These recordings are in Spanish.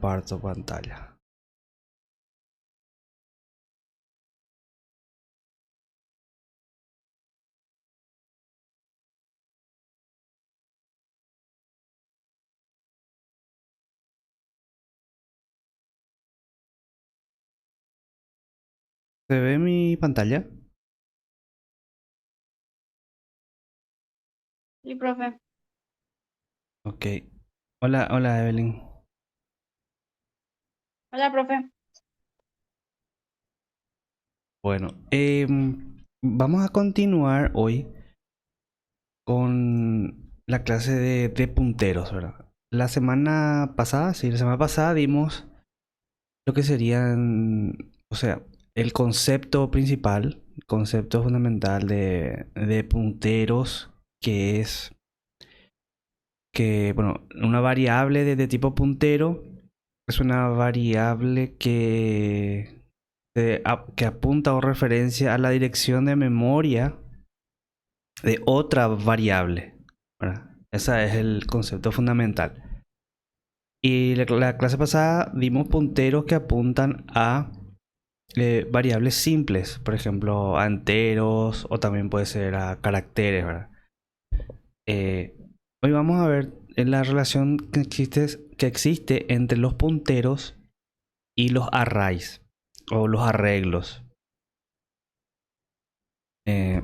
comparto pantalla. ¿Se ve mi pantalla? Sí, profe. Ok. Hola, hola Evelyn. Hola, profe. Bueno, vamos a continuar hoy con la clase de punteros, ¿verdad? La semana pasada, sí, la semana pasada dimos lo que serían, o sea, el concepto principal, el concepto fundamental de punteros, que es que, bueno, una variable de tipo puntero es una variable que apunta o referencia a la dirección de memoria de otra variable, ¿verdad? Ese es el concepto fundamental. Y la clase pasada dimos punteros que apuntan a variables simples, por ejemplo, a enteros o también puede ser a caracteres, ¿verdad? Eh, Hoy vamos a ver la relación que existe entre los punteros y los arrays o los arreglos. Eh,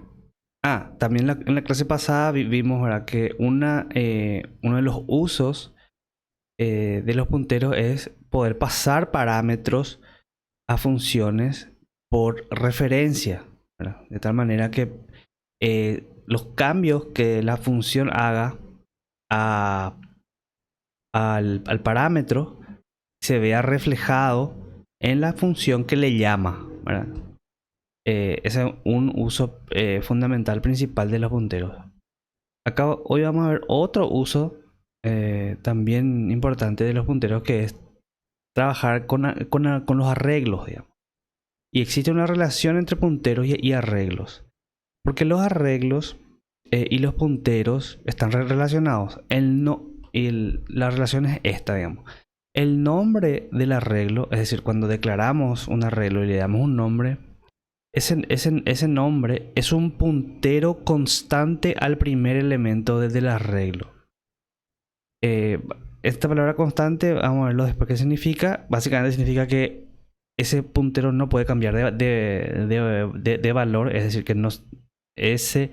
También en la clase pasada vimos, ¿verdad?, que uno de los usos de los punteros es poder pasar parámetros a funciones por referencia, ¿verdad? De tal manera que los cambios que la función haga a, al parámetro se vea reflejado en la función que le llama, ¿verdad? Ese es un uso fundamental principal de los punteros. Acá hoy vamos a ver otro uso también importante de los punteros, que es trabajar con los arreglos, digamos. Y existe una relación entre punteros y arreglos. Porque los arreglos y los punteros están relacionados. La relación es esta, digamos. El nombre del arreglo, es decir, cuando declaramos un arreglo y le damos un nombre, ese nombre es un puntero constante al primer elemento del arreglo. Eh, Esta palabra constante, vamos a verlo después qué significa. Básicamente significa que ese puntero no puede cambiar de valor, es decir, que no, ese,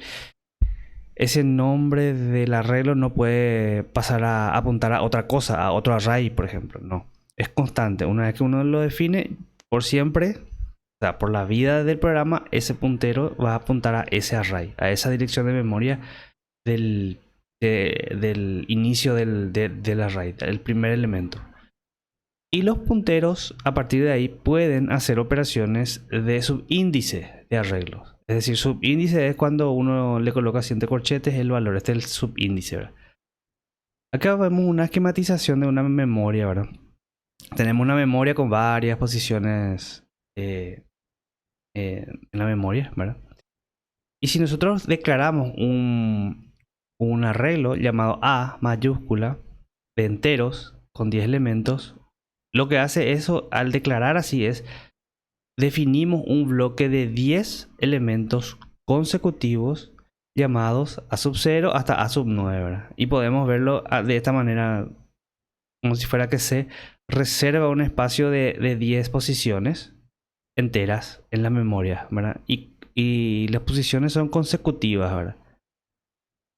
ese nombre del arreglo no puede pasar a apuntar a otra cosa, a otro array, por ejemplo. No, es constante. Una vez que uno lo define, por siempre, o sea, por la vida del programa, ese puntero va a apuntar a ese array, a esa dirección de memoria del, del inicio del array, el primer elemento. Y los punteros, a partir de ahí, pueden hacer operaciones de subíndice de arreglos. Es decir, subíndice es cuando uno le coloca 100 corchetes, el valor, este es el subíndice, ¿verdad? Acá vemos una esquematización de una memoria, ¿verdad? Tenemos una memoria con varias posiciones eh, en la memoria, ¿verdad? Y si nosotros declaramos un arreglo llamado A mayúscula de enteros con 10 elementos, lo que hace eso al declarar así es definimos un bloque de 10 elementos consecutivos llamados A sub 0 hasta A sub 9, ¿verdad? Y podemos verlo de esta manera, como si fuera que se reserva un espacio de 10 posiciones enteras en la memoria, ¿verdad? Y las posiciones son consecutivas, ¿verdad?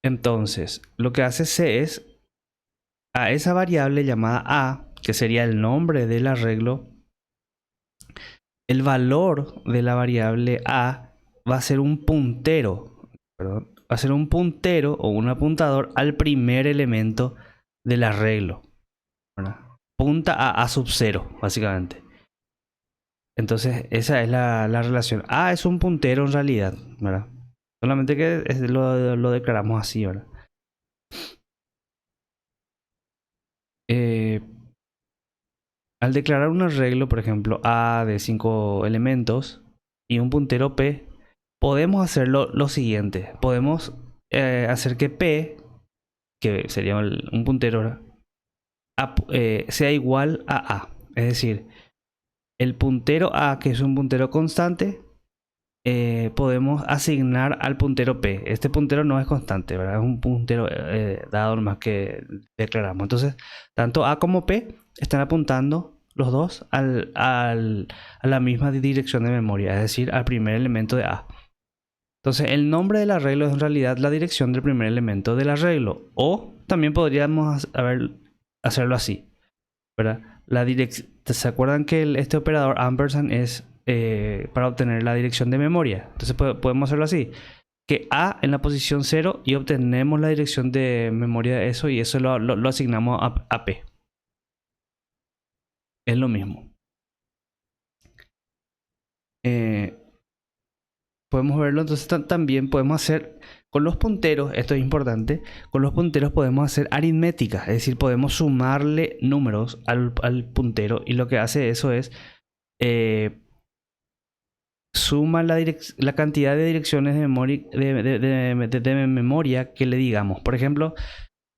Entonces, lo que hace C es a esa variable llamada A, que sería el nombre del arreglo, el valor de la variable A va a ser un puntero, perdón, va a ser un puntero o un apuntador al primer elemento del arreglo, ¿verdad? Punta a sub 0, básicamente. Entonces, esa es la relación. A es un puntero en realidad, ¿verdad? Solamente que lo declaramos así, ¿verdad? Eh, Al declarar un arreglo, por ejemplo, A de 5 elementos y un puntero P, podemos hacer lo siguiente. Podemos hacer que P, que sería un puntero, sea igual a A. Es decir, el puntero A, que es un puntero constante, podemos asignar al puntero P. Este puntero no es constante, ¿verdad? Es un puntero dado nomás que declaramos. Entonces, tanto A como P están apuntando los dos a la misma dirección de memoria, es decir, al primer elemento de A. Entonces, el nombre del arreglo es en realidad la dirección del primer elemento del arreglo. O también podríamos hacerlo así, ¿verdad? ¿Se acuerdan que este operador ampersand es para obtener la dirección de memoria? Entonces podemos hacerlo así, que A en la posición 0 y obtenemos la dirección de memoria de eso, y eso lo asignamos a P. Es lo mismo. Podemos verlo, entonces también podemos hacer con los punteros, esto es importante, con los punteros podemos hacer aritmética, es decir, podemos sumarle números al puntero, y lo que hace eso es suma la cantidad de direcciones de memoria que le digamos. Por ejemplo,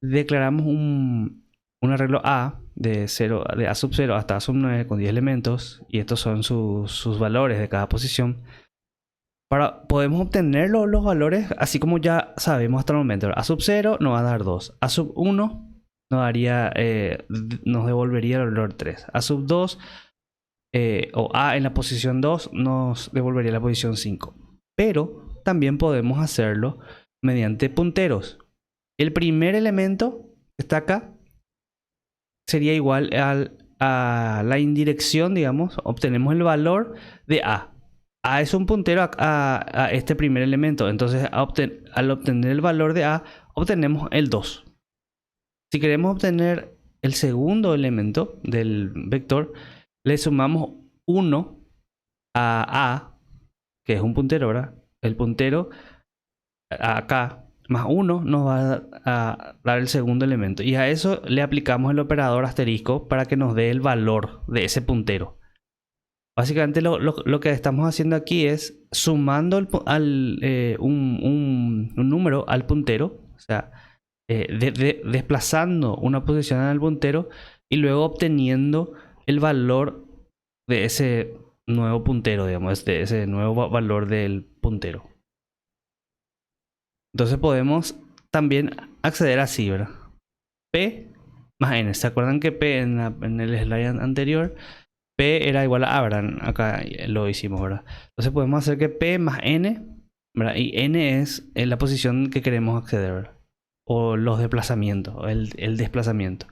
declaramos un arreglo A de A sub 0 hasta A sub 9 con 10 elementos, y estos son sus valores de cada posición. Podemos obtener los valores así como ya sabemos hasta el momento. A sub 0 nos va a dar 2. A sub 1 nos devolvería el valor 3. A sub 2 o A en la posición 2 nos devolvería la posición 5. Pero también podemos hacerlo mediante punteros. El primer elemento que está acá sería igual a la indirección, digamos. Obtenemos el valor de A. A es un puntero a este primer elemento. Entonces, al obtener el valor de A, obtenemos el 2. Si queremos obtener el segundo elemento del vector, le sumamos 1 a, que es un puntero, ¿verdad? El puntero acá más 1 nos va a dar el segundo elemento. Y a eso le aplicamos el operador asterisco para que nos dé el valor de ese puntero. Básicamente lo que estamos haciendo aquí es sumando un número al puntero, o sea, desplazando una posición al puntero y luego obteniendo el valor de ese nuevo puntero, digamos, de ese nuevo valor del puntero. Entonces podemos también acceder así, ¿verdad? P más N. ¿Se acuerdan que P en el slide anterior, P era igual a A, ¿verdad? Acá lo hicimos, ¿verdad? Entonces podemos hacer que P más N, ¿verdad? Y N es la posición que queremos acceder, ¿verdad? O los desplazamientos, el desplazamiento.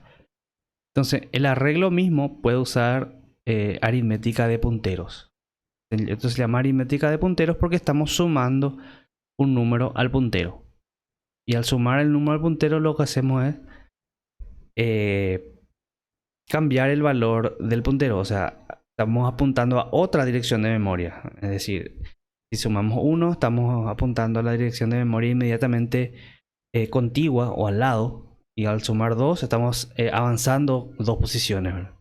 Entonces, el arreglo mismo puede usar aritmética de punteros. Esto se llama aritmética de punteros porque estamos sumando un número al puntero. Y al sumar el número al puntero, lo que hacemos es cambiar el valor del puntero. O sea, estamos apuntando a otra dirección de memoria. Es decir, si sumamos 1, estamos apuntando a la dirección de memoria inmediatamente contigua o al lado. Y al sumar 2, estamos avanzando 2 posiciones, ¿verdad?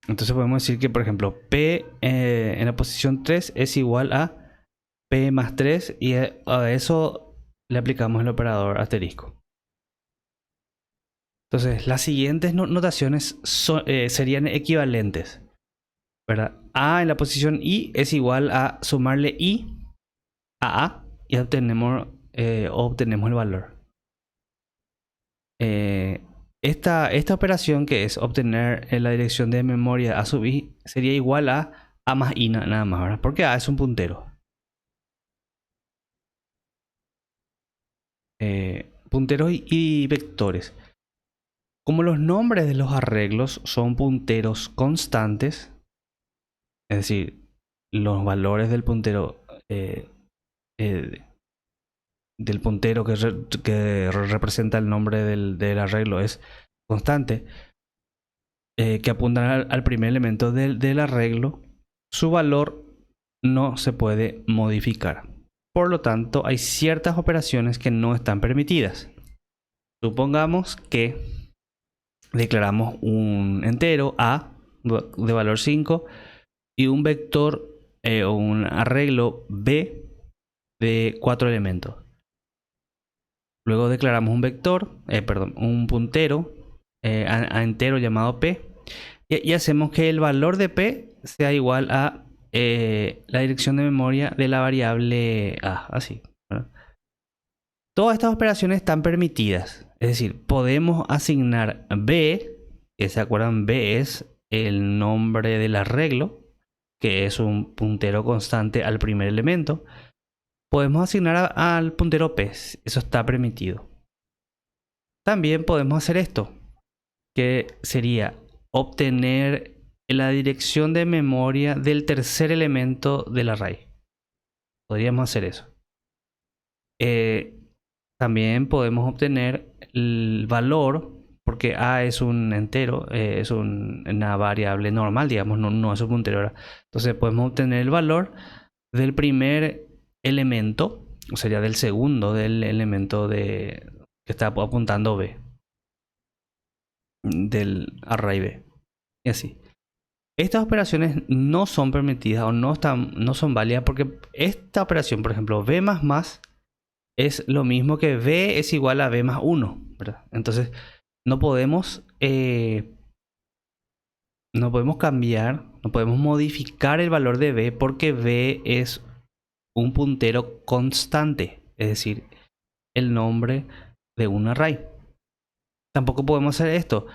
Entonces podemos decir que, por ejemplo, P en la posición 3 es igual a P más 3, y a eso le aplicamos el operador asterisco. Entonces, las siguientes notaciones serían equivalentes, ¿verdad? A en la posición I es igual a sumarle I a A y obtenemos el valor. Esta operación, que es obtener la dirección de memoria A sub I, sería igual a A más I nada más, ¿verdad? Porque A es un puntero. Punteros y vectores. Como los nombres de los arreglos son punteros constantes, es decir, los valores del puntero que representa el nombre del arreglo es constante, que apuntan al primer elemento del arreglo, su valor no se puede modificar. Por lo tanto, hay ciertas operaciones que no están permitidas. Supongamos que declaramos un entero A de valor 5 y un vector o un arreglo B de 4 elementos. Luego declaramos un vector, perdón, un puntero a entero llamado p. Y hacemos que el valor de p sea igual a la dirección de memoria de la variable a, así, ¿verdad? Todas estas operaciones están permitidas. Es decir, podemos asignar b, que se acuerdan, b es el nombre del arreglo, que es un puntero constante al primer elemento. Podemos asignar al puntero p, eso está permitido. También podemos hacer esto, que sería obtener la dirección de memoria del tercer elemento del array. Podríamos hacer eso. También podemos obtener el valor, porque a es un entero, es una variable normal, digamos, no es un puntero, ¿verdad? Entonces podemos obtener el valor del primer elemento, o sería del segundo del elemento que está apuntando b, del array b, y así. Estas operaciones no son permitidas o no son válidas porque esta operación, por ejemplo, b más es lo mismo que b es igual a b más 1, ¿verdad? Entonces no podemos cambiar, no podemos modificar el valor de b porque b es un puntero constante, es decir, el nombre de un array. Tampoco podemos hacer esto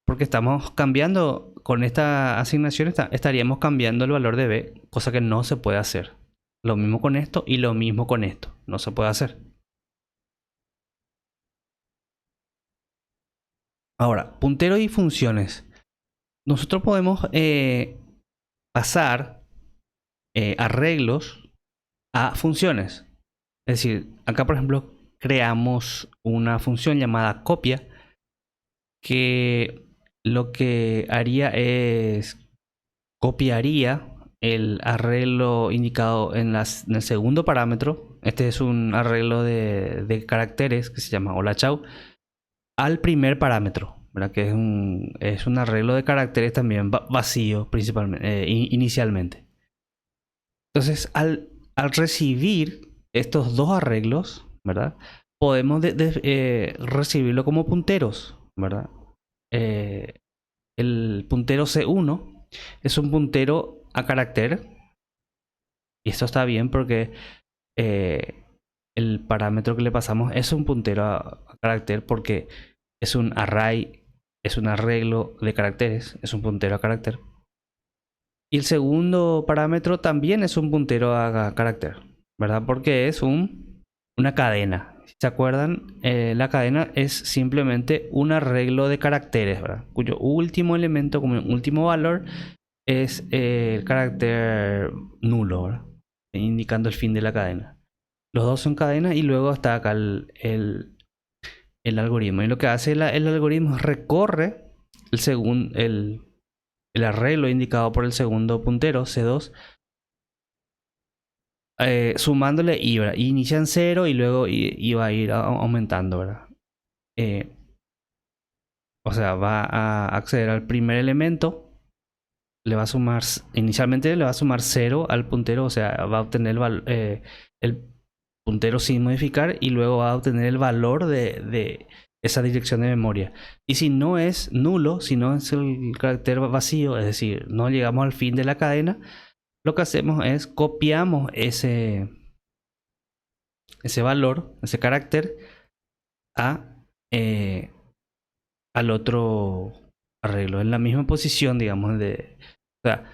porque estamos cambiando, con esta asignación estaríamos cambiando el valor de b, cosa que no se puede hacer. Lo mismo con esto y lo mismo con esto, no se puede hacer. Ahora, punteros y funciones. Nosotros podemos pasar arreglos a funciones. Es decir, acá por ejemplo creamos una función llamada copia que lo que haría es copiaría el arreglo indicado en el segundo parámetro. Este es un arreglo de caracteres que se llama hola chau al primer parámetro, ¿verdad? Que es un arreglo de caracteres también vacío principalmente, inicialmente. Entonces al recibir estos dos arreglos, ¿verdad? Podemos recibirlo como punteros, ¿verdad? El puntero C1 es un puntero a carácter. Y esto está bien porque el parámetro que le pasamos es un puntero a carácter porque es un array, es un arreglo de caracteres, es un puntero a carácter. Y el segundo parámetro también es un puntero a carácter, ¿verdad? Porque es una cadena. Si se acuerdan, la cadena es simplemente un arreglo de caracteres, ¿verdad? Cuyo último elemento, como último valor, es el carácter nulo, ¿verdad? Indicando el fin de la cadena. Los dos son cadenas y luego está acá el algoritmo. Y lo que hace el algoritmo es recorre el arreglo indicado por el segundo puntero, C2, sumándole i, ¿verdad? Inicia en 0 y luego va a ir aumentando, ¿verdad? O sea, va a acceder al primer elemento, le va a sumar, inicialmente le va a sumar 0 al puntero, o sea, va a obtener el puntero sin modificar y luego va a obtener el valor de esa dirección de memoria. Y si no es nulo, si no es el carácter vacío, es decir, no llegamos al fin de la cadena, lo que hacemos es copiamos ese valor, ese carácter al otro arreglo, en la misma posición, digamos, o sea,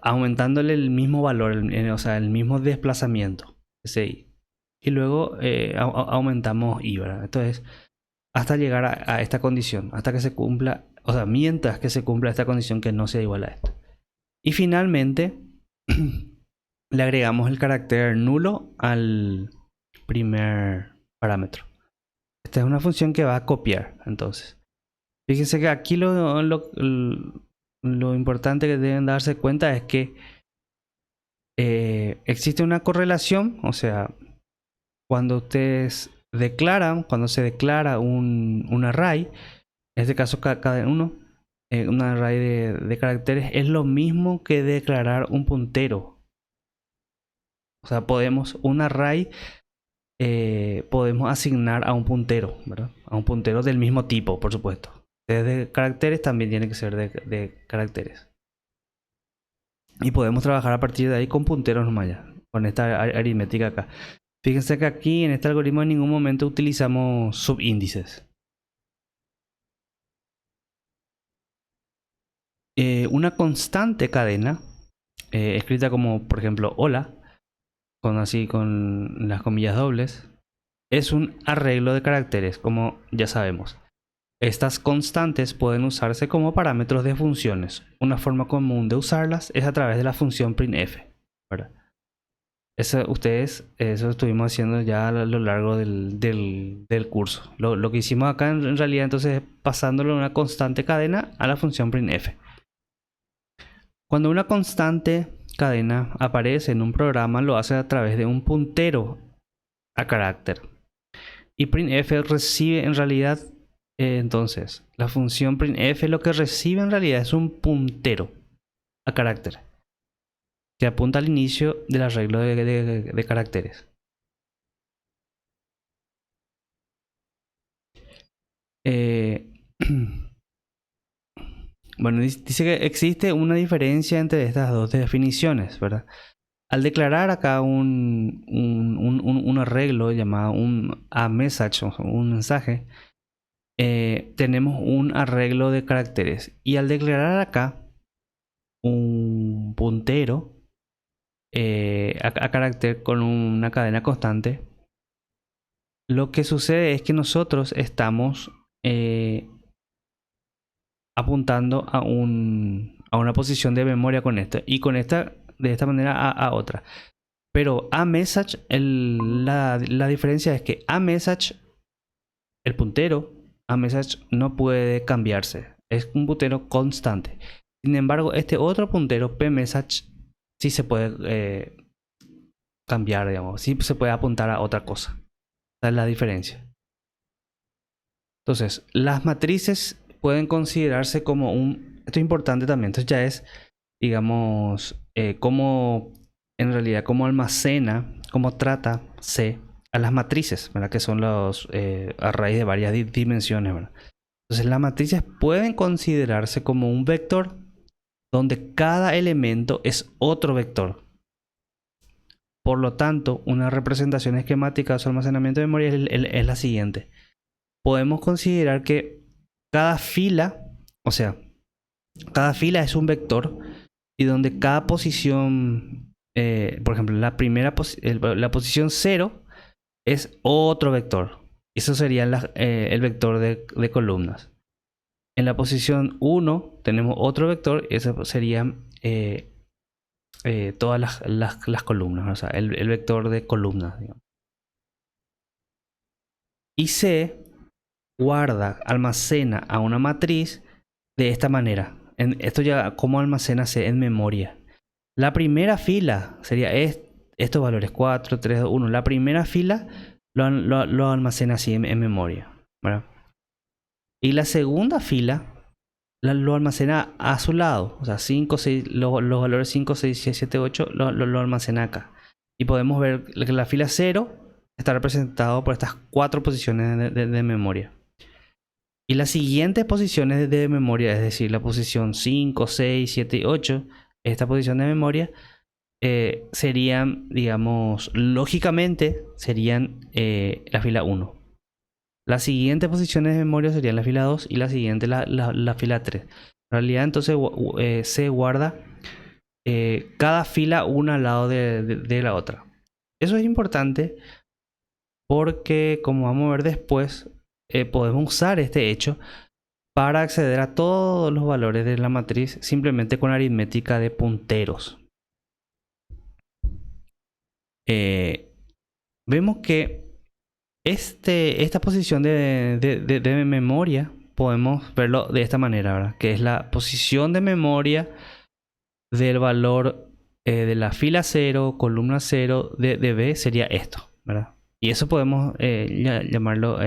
aumentándole el mismo valor, o sea, el mismo desplazamiento, ese i. Y luego aumentamos i, ¿verdad? Entonces, hasta llegar a esta condición, hasta que se cumpla, o sea, mientras que se cumpla esta condición que no sea igual a esto. Y finalmente, le agregamos el carácter nulo al primer parámetro. Esta es una función que va a copiar, entonces. Fíjense que aquí lo importante que deben darse cuenta es que existe una correlación, o sea, cuando ustedes cuando se declara un array, en este caso cada uno, un array de caracteres, es lo mismo que declarar un puntero. O sea, un array podemos asignar a un puntero, ¿verdad? A un puntero del mismo tipo, por supuesto. Desde caracteres también tiene que ser de caracteres. Y podemos trabajar a partir de ahí con punteros nomás ya, con esta aritmética acá. Fíjense que aquí en este algoritmo en ningún momento utilizamos subíndices. Una constante cadena, escrita como por ejemplo hola, con las comillas dobles, es un arreglo de caracteres, como ya sabemos. Estas constantes pueden usarse como parámetros de funciones. Una forma común de usarlas es a través de la función printf, ¿verdad? Eso estuvimos haciendo ya a lo largo del curso. Lo que hicimos acá en realidad entonces es pasándole una constante cadena a la función printf. Cuando una constante cadena aparece en un programa, lo hace a través de un puntero a carácter. Y printf recibe en realidad, entonces, la función printf lo que recibe en realidad es un puntero a carácter que apunta al inicio del arreglo de caracteres. Bueno, dice que existe una diferencia entre estas dos definiciones, ¿verdad? Al declarar acá un arreglo llamado un message, un mensaje, tenemos un arreglo de caracteres. Y al declarar acá un puntero a carácter con una cadena constante, lo que sucede es que nosotros estamos apuntando a una posición de memoria con esta y con esta de esta manera a otra. Pero aMessage, la diferencia es que aMessage, el puntero aMessage no puede cambiarse, es un puntero constante. Sin embargo, este otro puntero pMessage sí se puede cambiar, digamos, sí se puede apuntar a otra cosa. Esa es la diferencia. Entonces, las matrices pueden considerarse como esto es importante también, entonces ya es, digamos, cómo en realidad cómo almacena, cómo trata C a las matrices, ¿verdad? Que son los arrays de varias dimensiones, ¿verdad? Entonces las matrices pueden considerarse como un vector donde cada elemento es otro vector. Por lo tanto, una representación esquemática de su almacenamiento de memoria es la siguiente. Podemos considerar que cada fila, o sea, cada fila es un vector y donde cada posición, por ejemplo, la posición 0 es otro vector. Eso sería el vector de columnas. En la posición 1 tenemos otro vector, eso sería todas las columnas, o sea, el vector de columnas, digamos. Y C guarda, almacena a una matriz de esta manera. Esto ya como almacena C en memoria. La primera fila sería estos valores 4, 3, 2, 1. La primera fila lo almacena así en memoria, ¿verdad? Y la segunda fila lo almacena a su lado. O sea, 5, 6, los valores 5, 6, 7, 8 lo almacena acá. Y podemos ver que la fila 0 está representado por estas 4 posiciones de memoria. Y las siguientes posiciones de memoria, es decir, la posición 5, 6, 7 y 8, esta posición de memoria, serían, digamos, lógicamente, serían la fila 1. Las siguientes posiciones de memoria serían la fila 2 y la siguiente la fila 3. En realidad, entonces, se guarda cada fila una al lado de la otra. Eso es importante porque, como vamos a ver después, podemos usar este hecho para acceder a todos los valores de la matriz simplemente con aritmética de punteros. Vemos que esta posición de memoria podemos verlo de esta manera, ¿verdad? Que es la posición de memoria del valor de la fila 0, columna 0 de B sería esto, ¿verdad? Y eso podemos llamarlo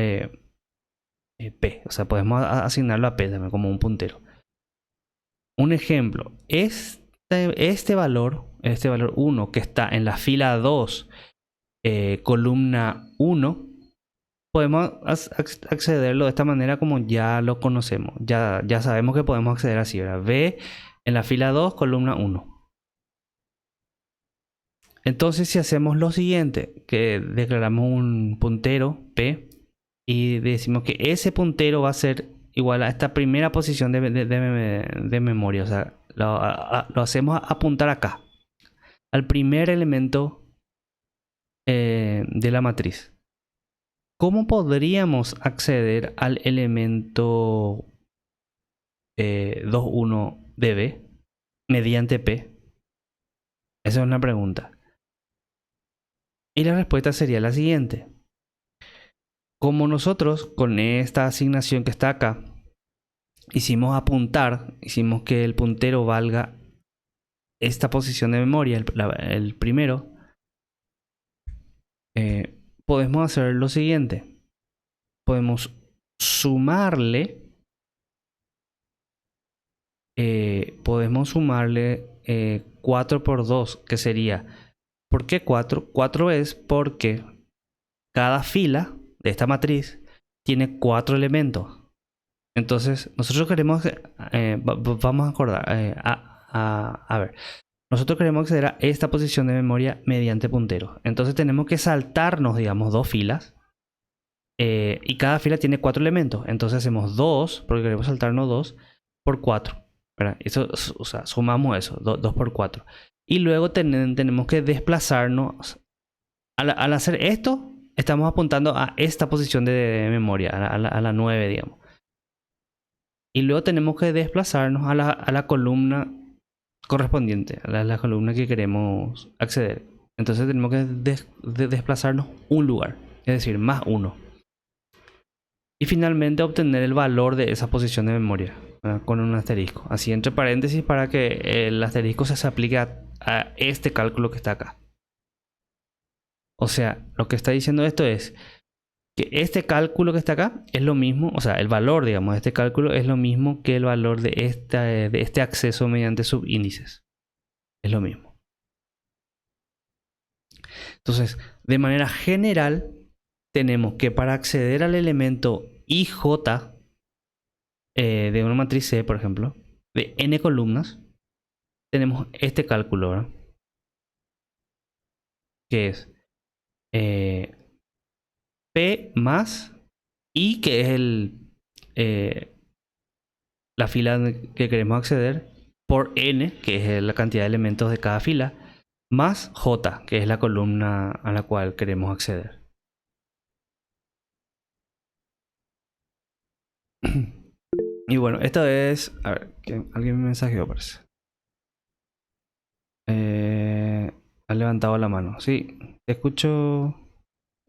P, o sea, podemos asignarlo a P también como un puntero. Un ejemplo, este valor 1 que está en la fila 2 columna 1, podemos accederlo de esta manera como ya lo conocemos. Ya sabemos que podemos acceder así, ¿verdad? V en la fila 2, columna 1. Entonces, si hacemos lo siguiente, que declaramos un puntero P y decimos que ese puntero va a ser igual a esta primera posición de memoria, o sea, lo hacemos apuntar acá, al primer elemento de la matriz. ¿Cómo podríamos acceder al elemento 2,1 de B mediante P? Esa es una pregunta. Y la respuesta sería la siguiente. Como nosotros con esta asignación que está acá, hicimos que el puntero valga esta posición de memoria, el primero, podemos hacer lo siguiente. Podemos sumarle 4 por 2, que sería, ¿por qué 4? 4 es porque cada fila de esta matriz tiene 4 elementos. Entonces, nosotros queremos, vamos a acordar, a ver, nosotros queremos acceder a esta posición de memoria mediante punteros. Entonces tenemos que saltarnos, digamos, 2 filas. Y cada fila tiene 4 elementos. Entonces hacemos 2, porque queremos saltarnos 2, por 4. ¿Verdad? Eso, o sea, sumamos eso, 2 por 4. Y luego tenemos que desplazarnos. Al hacer esto, estamos apuntando a esta posición de memoria, a la 9, digamos. Y luego tenemos que desplazarnos a la columna correspondiente, a la columna que queremos acceder. Entonces tenemos que desplazarnos un lugar, es decir, más 1. Y finalmente obtener el valor de esa posición de memoria, ¿verdad? Con un asterisco. Así entre paréntesis para que el asterisco se aplique a este cálculo que está acá. O sea, lo que está diciendo esto es que este cálculo que está acá es lo mismo, o sea, el valor, digamos, de este cálculo es lo mismo que el valor de este acceso mediante subíndices. Es lo mismo. Entonces, de manera general, tenemos que para acceder al elemento IJ de una matriz C, por ejemplo, de n columnas, tenemos este cálculo, ¿verdad? Que es P más I, que es la fila que queremos acceder, por N, que es la cantidad de elementos de cada fila, más J, que es la columna a la cual queremos acceder. Y bueno, esto es... A ver, que alguien me mensajeó, parece. Ha levantado la mano. Sí, te escucho.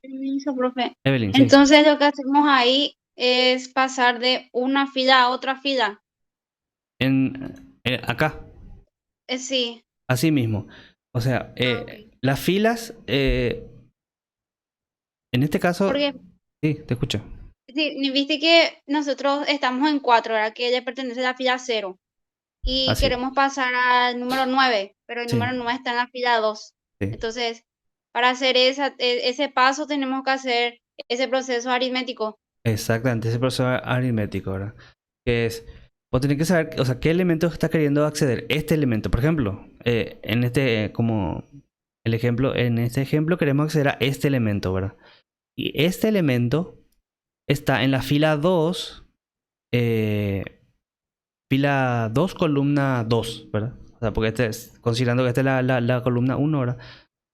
Permiso, profe. Evelyn, sí. Entonces lo que hacemos ahí es pasar de una fila a otra fila. Acá, Sí, así mismo. O sea, ok. las filas, en este caso, Porque sí, te escucho. sí, ni viste que nosotros estamos en 4, ¿verdad? Que ella pertenece a la fila 0. Y Así, queremos pasar al número 9, pero el sí, número 9 está en la fila 2. sí. Entonces, para hacer ese paso tenemos que hacer ese proceso aritmético. Exactamente, ese proceso aritmético, ¿verdad? Que es, vos tenés que saber, o sea, qué elemento está queriendo acceder. Este elemento, por ejemplo, como en este ejemplo queremos acceder a este elemento, ¿verdad? Y este elemento está en la fila 2, eh, fila 2, columna 2, ¿verdad? O sea, porque considerando que esta es la columna 1, ¿verdad?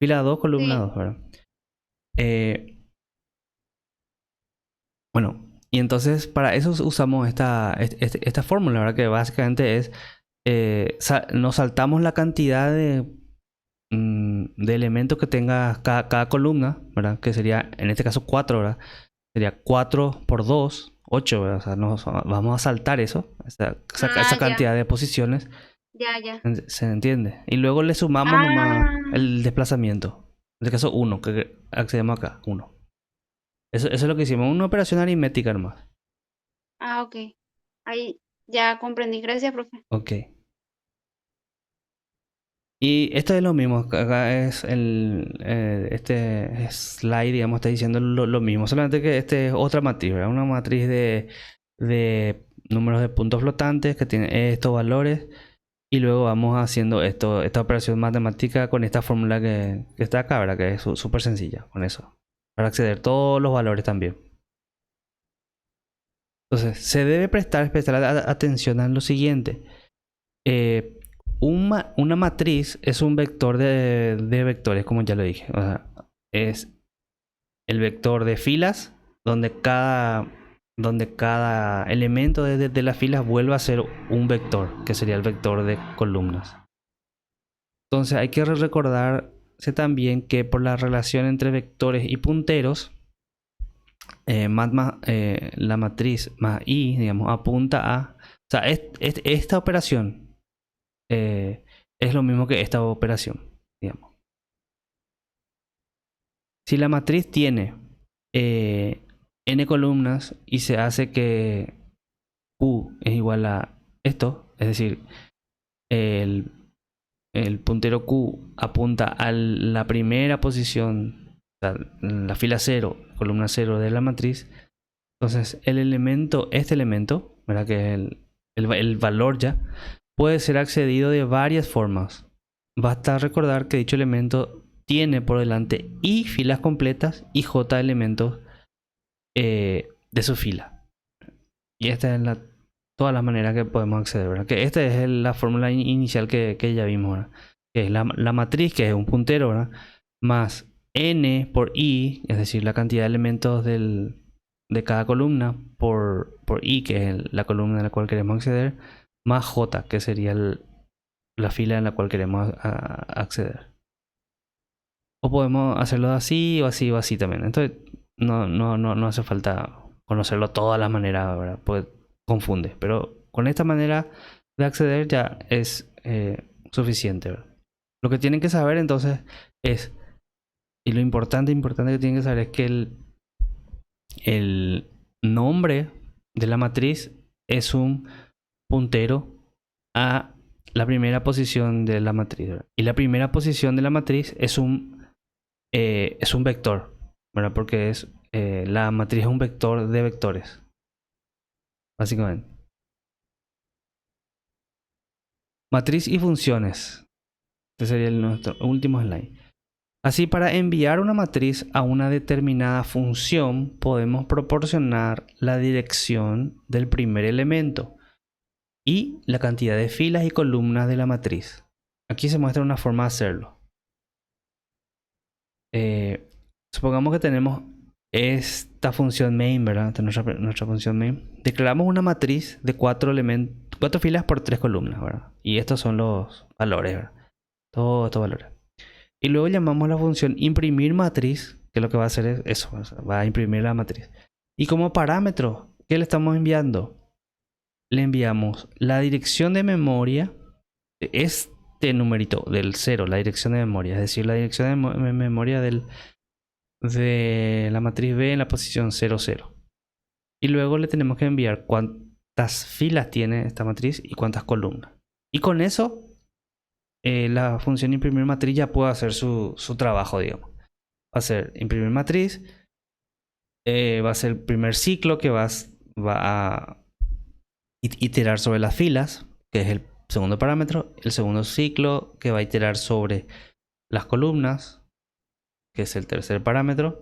Fila 2, columna Sí. 2, ¿verdad? Eh, bueno, y entonces para eso usamos esta fórmula, ¿verdad? Que básicamente es, nos saltamos la cantidad de elementos que tenga cada columna, ¿verdad? Que sería, en este caso 4, ¿verdad? Sería 4 por 2, 8, ¿verdad? O sea, vamos a saltar eso, esa Ah, ya, cantidad de posiciones, ya, ya. ¿se entiende? Y luego le sumamos nomás Ah, el desplazamiento. En este caso 1, que accedemos acá, 1. Eso es lo que hicimos, una operación aritmética nomás. ok. Ahí ya comprendí. Gracias, profe. Ok. Y esto es lo mismo, acá es este slide, digamos, está diciendo lo mismo, solamente que este es otra matriz, ¿verdad? Una matriz de números de puntos flotantes que tiene estos valores y luego vamos haciendo esta operación matemática con esta fórmula que está acá, ¿verdad? Que es súper sencilla con eso, para acceder a todos los valores también. Entonces, se debe prestar especial atención a lo siguiente. Eh, una matriz es un vector de vectores, como ya lo dije. O sea, es el vector de filas, donde cada elemento de las filas vuelve a ser un vector, que sería el vector de columnas. Entonces hay que recordarse también que por la relación entre vectores y punteros, la matriz más i, digamos, apunta a... O sea, esta operación es lo mismo que esta operación, digamos. Si la matriz tiene n columnas y se hace que q es igual a esto, es decir, el, el puntero q apunta a la primera posición, o sea, la fila 0, columna 0 de la matriz, entonces este elemento, ¿verdad? Que es el valor ya, puede ser accedido de varias formas. Basta recordar que dicho elemento tiene por delante i filas completas y j elementos de su fila. Y esta es todas las maneras que podemos acceder, ¿verdad? Que esta es la fórmula inicial que ya vimos, ¿verdad? Que es la matriz, que es un puntero, ¿verdad? Más n por i, es decir, la cantidad de elementos de cada columna por i, que es la columna a la cual queremos acceder, más j, que sería la fila en la cual queremos acceder. O podemos hacerlo así o así o así también. Entonces no hace falta conocerlo de todas las maneras, ¿verdad? Pues confunde. Pero con esta manera de acceder ya es suficiente, ¿verdad? Lo que tienen que saber entonces es, y lo importante que tienen que saber es que el nombre de la matriz es un puntero a la primera posición de la matriz, ¿verdad? Y la primera posición de la matriz es un vector, ¿verdad? Porque la matriz es un vector de vectores, básicamente. Matriz y funciones. Este sería nuestro último slide. Así, para enviar una matriz a una determinada función, podemos proporcionar la dirección del primer elemento y la cantidad de filas y columnas de la matriz. Aquí se muestra una forma de hacerlo. Supongamos que tenemos esta función main, ¿verdad? Esta es nuestra función main. Declaramos una matriz de 4 filas por 3 columnas, ¿verdad? Y estos son los valores, ¿verdad? Todos estos valores. Y luego llamamos la función imprimir matriz, que lo que va a hacer es eso, va a imprimir la matriz. Y como parámetro, ¿qué le estamos enviando? Le enviamos la dirección de memoria de este numerito del 0, la dirección de memoria, es decir, la dirección de memoria de la matriz B en la posición 0, 0. Y luego le tenemos que enviar cuántas filas tiene esta matriz y cuántas columnas. Y con eso, la función imprimir matriz ya puede hacer su trabajo, digamos. Va a ser imprimir matriz, va a ser el primer ciclo que va a iterar sobre las filas, que es el segundo parámetro. El segundo ciclo que va a iterar sobre las columnas, que es el tercer parámetro.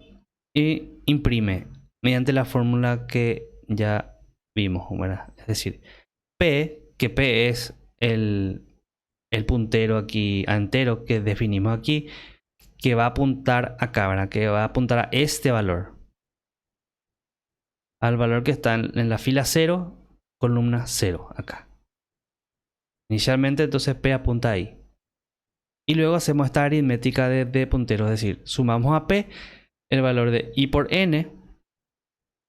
Y imprime mediante la fórmula que ya vimos, ¿verdad? Es decir, P, que P es el puntero aquí entero que definimos aquí, que va a apuntar acá, ¿verdad? Que va a apuntar a este valor. Al valor que está en la fila 0, columna 0, acá. Inicialmente entonces P apunta ahí. Y luego hacemos esta aritmética de punteros, es decir, sumamos a P el valor de I por N,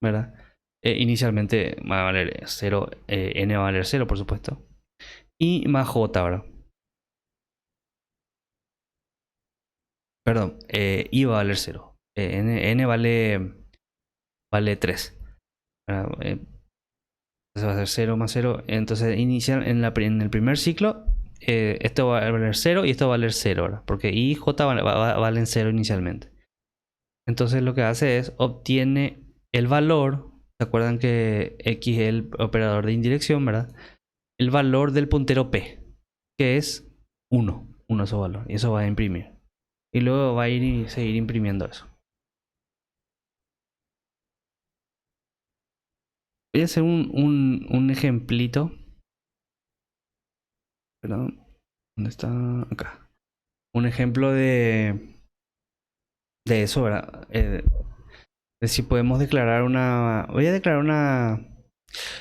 ¿verdad? Inicialmente va a valer 0, N va a valer 0, por supuesto. Y más J, ¿verdad? Perdón, I va a valer 0. N vale 3. Entonces va a ser 0 más 0. Entonces en el primer ciclo esto va a valer 0 y esto va a valer 0, ¿verdad? Porque I y J valen 0 inicialmente. Entonces lo que hace es obtiene el valor. ¿Se acuerdan que X es el operador de indirección, verdad? El valor del puntero P, que es 1 ese valor. Y eso va a imprimir. Y luego va a ir y seguir imprimiendo eso. Voy a hacer un ejemplito. Perdón. ¿Dónde está? Acá. Un ejemplo de eso, ¿verdad? De si podemos declarar una... Voy a declarar una...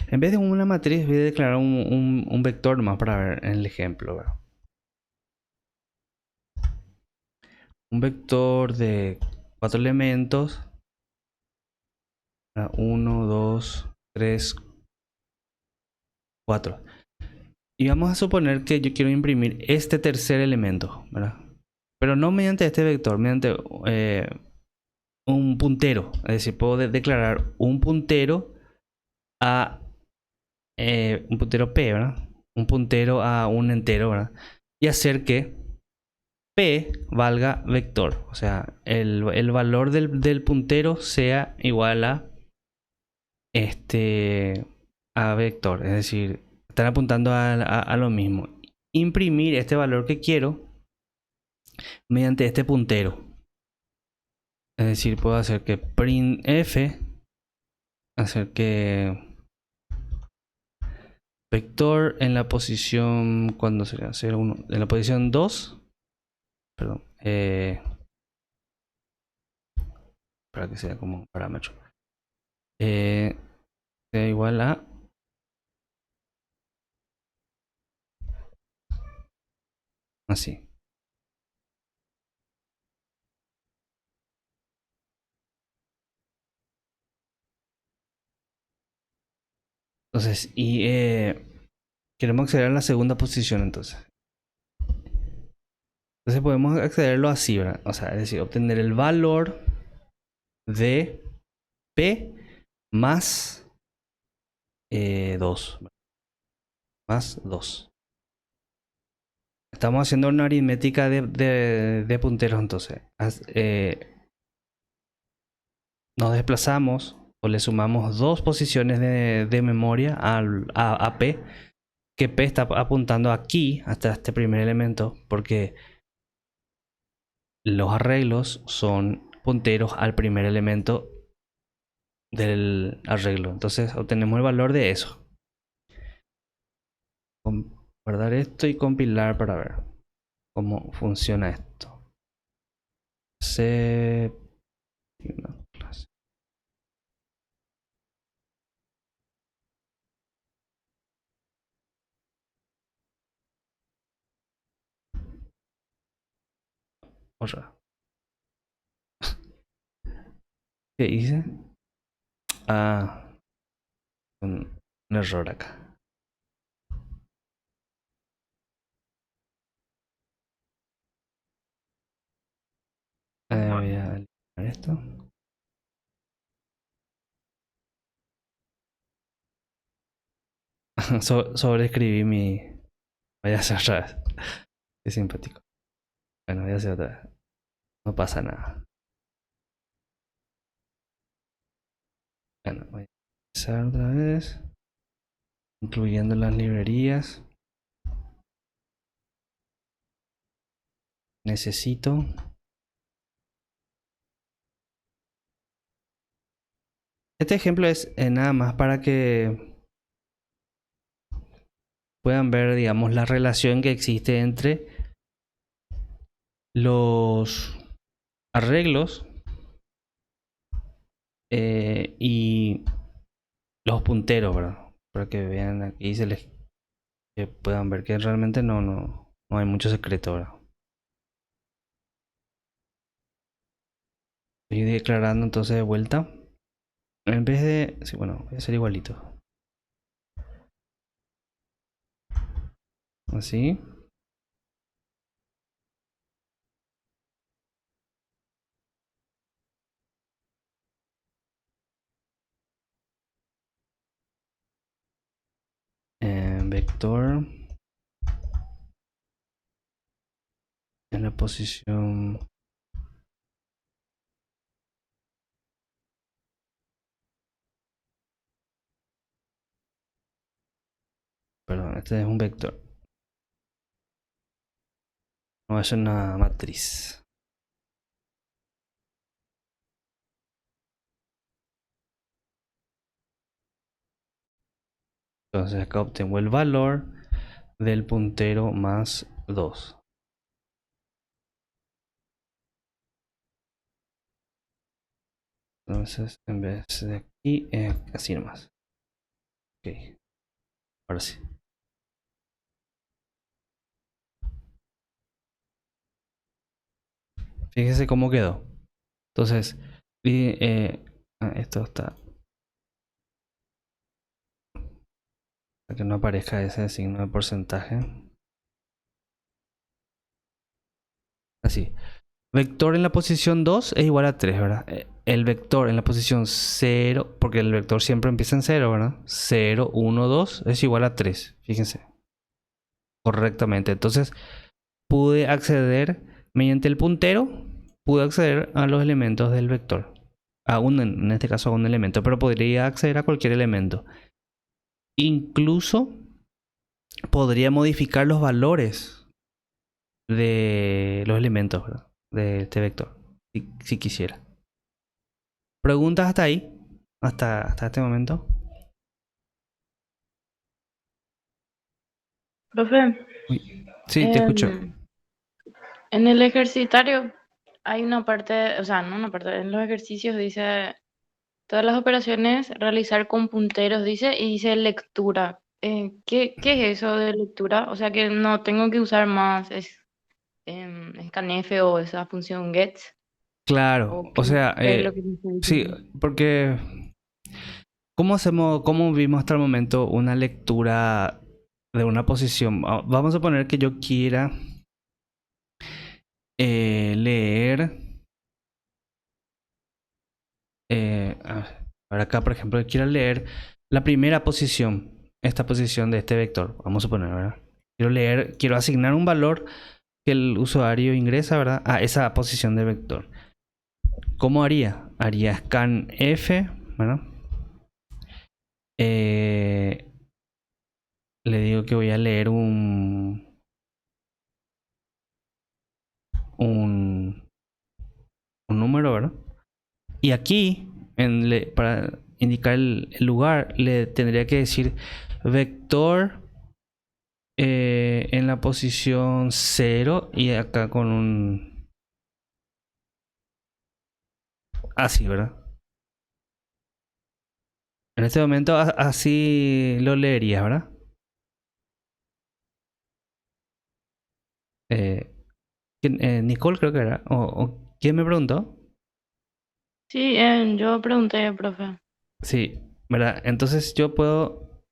En vez de una matriz, voy a declarar un vector nomás para ver en el ejemplo, ¿verdad? Un vector de 4 elementos. 1, 2, 3, 4. Y vamos a suponer que yo quiero imprimir este tercer elemento, ¿verdad? Pero no mediante este vector, mediante un puntero. Es decir, puedo declarar un puntero a un puntero P, ¿verdad? Un puntero a un entero, ¿verdad? Y hacer que P valga vector. O sea, el valor del puntero sea igual a vector. Es decir, están apuntando a lo mismo. Imprimir este valor que quiero mediante este puntero. Es decir, puedo hacer que printf, hacer que vector en la posición, ¿cuándo sería? 0, 1, en la posición 2, perdón, para que sea como un parámetro, sea igual a así. Entonces, y queremos acceder a la segunda posición, entonces. Entonces podemos accederlo así, ¿verdad? O sea, es decir, obtener el valor de P más 2. Más 2. Estamos haciendo una aritmética de punteros, entonces. Nos desplazamos o le sumamos 2 posiciones de memoria a P, que P está apuntando aquí hasta este primer elemento, porque los arreglos son punteros al primer elemento del arreglo. Entonces obtenemos el valor de eso. Guardar esto y compilar para ver cómo funciona esto. C. ¿Qué hice? Ah, un error acá. Voy a eliminar esto. Sobreescribí mi. Voy a hacer otra vez. Qué simpático. Bueno, voy a hacer otra vez. No pasa nada. Bueno, voy a empezar otra vez. Incluyendo las librerías. Necesito. Este ejemplo es nada más para que puedan ver, digamos, la relación que existe entre los arreglos y los punteros, ¿verdad? Para que vean aquí, que puedan ver que realmente no hay mucho secreto, ¿verdad? Estoy declarando entonces de vuelta. En vez de... Sí, bueno, voy a hacer igualito. Así. Vector. en la posición... Perdón, este es un vector. No es una matriz. Entonces acá obtengo el valor del puntero más 2. Entonces en vez de aquí, así nomás. Ok, ahora sí. Fíjese cómo quedó. Entonces, esto está... Para que no aparezca ese signo de porcentaje. Así. Vector en la posición 2 es igual a 3, ¿verdad? El vector en la posición 0, porque el vector siempre empieza en 0, ¿verdad? 0, 1, 2 es igual a 3. Fíjense. Correctamente. Entonces, pude acceder mediante el puntero, pude acceder a los elementos del vector. En este caso a un elemento, pero podría acceder a cualquier elemento. Incluso podría modificar los valores de los elementos, ¿verdad? De este vector, si quisiera. ¿Preguntas hasta ahí? Hasta este momento. Profe, Uy, sí, te escucho. en el ejercitario hay una parte, o sea, no una parte, en los ejercicios dice todas las operaciones realizar con punteros, dice, y dice lectura. ¿Qué es eso de lectura? O sea que no tengo que usar más scanf o esa función get, Claro, o o sea, qué es lo que me está sí, diciendo. porque cómo vimos hasta el momento una lectura de una posición? Vamos a poner que yo quiera leer, ahora acá, por ejemplo, yo quiero leer la primera posición, esta posición de este vector, vamos a poner, ¿verdad? Quiero asignar un valor que el usuario ingresa, ¿verdad? A esa posición de vector. ¿Cómo haría? Haría scanf, ¿verdad? Le digo que voy a leer un, un número, ¿verdad? Y aquí, para indicar el lugar, le tendría que decir vector en la posición 0 y acá con un... Así, ¿verdad? En este momento así lo leerías, ¿verdad? Eh, Nicole creo que era. O ¿quién me preguntó? Sí, yo pregunté, profe. Sí, ¿verdad? Entonces yo puedo...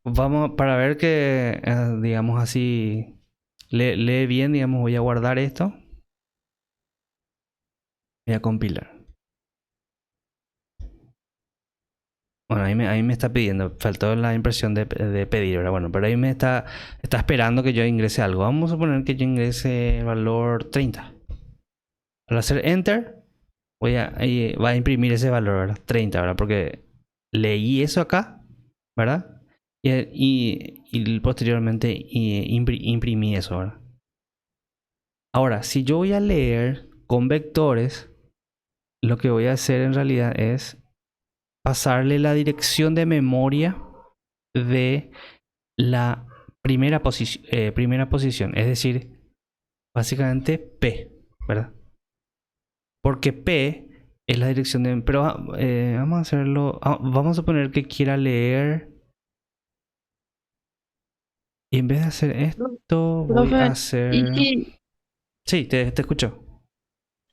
Vamos, para ver que, digamos así, lee bien, digamos, voy a guardar esto. Voy a compilar. Bueno, ahí me está pidiendo, faltó la impresión de pedir, ¿verdad? Bueno, pero ahí está esperando que yo ingrese algo. Vamos a poner que yo ingrese el valor 30. Al hacer Enter, ahí va a imprimir ese valor, ¿verdad? 30, ¿verdad? Porque leí eso acá, ¿verdad? Y posteriormente imprimí eso, ¿verdad? Ahora, si yo voy a leer con vectores, lo que voy a hacer en realidad es pasarle la dirección de memoria de la primera posición, es decir, básicamente P, ¿verdad? Porque P es la dirección de... Pero vamos a hacerlo... vamos a poner que quiera leer... Y en vez de hacer esto, voy a Profe, ¿y hacer... si, Sí, te escucho.